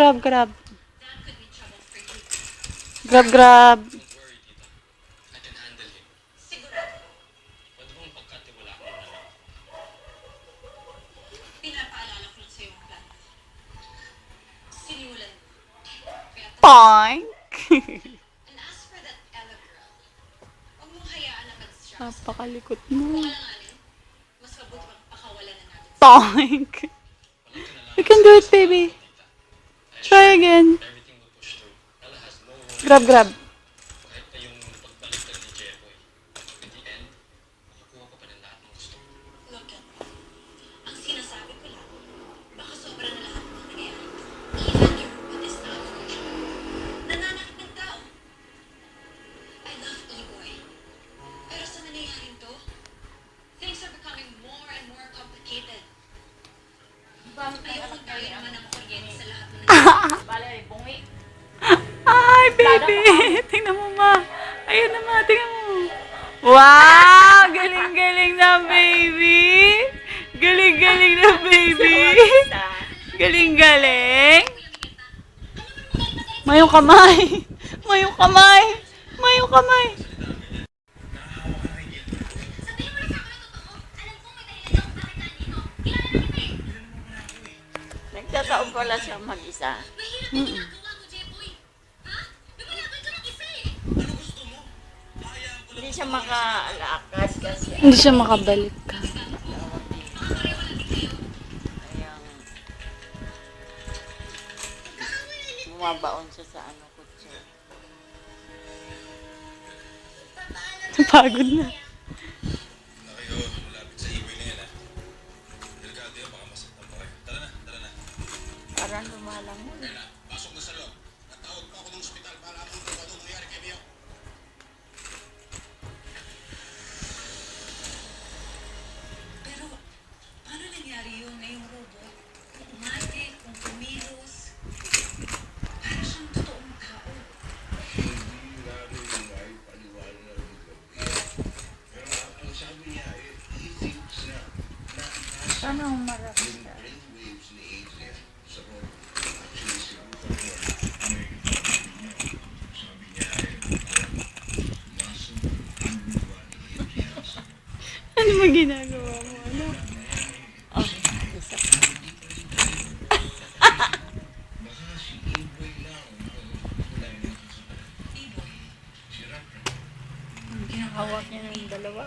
grab, grab. Grab, grab. Poink! Napakalikot mo. Poink! You can do it, baby. Try again. Grab, grab. Ay, baby! Tingnan mo, ma. Ayun na, ma. Tingnan mo. Wow! Galing-galing na, baby! Galing-galing na, baby! Galing-galing! Mayong kamay! Mayong kamay! Mayong kamay! Nagtataon pala siya mag-isa. Hindi siya makalakas kasi Hindi siya makabalik ka. bumabaon siya sa kutso. Pagod na. Kayo, malapit sa ibig na yan, ha? Delikado yan, baka masaktan pa kayo. Tara na, tara na. Parang lumalang mo. Kaya na, pasok na sa loob. Natawag pa ako ng ospital para akong kung ano nangyari kay Mio. Pero, paano nangyari yun na yung robot? Kung umatik, kung kumilos, para siyang totoong tao. Hindi namin maipaliwanag ng gabi. Pero ang sabi niya, he thinks na naitaas Paano humarap yung siya? brainwaves ni Adrian sa robot. Actually, si Rupert Ward, sabi niya, muscle underwa ni Adrian sa Ano mo ginagawa mo, ano? Oh, isa pa. baka si Aboy lang ang kulay nito sa Iboy, si Rapper. Hawak niya ng dalawa.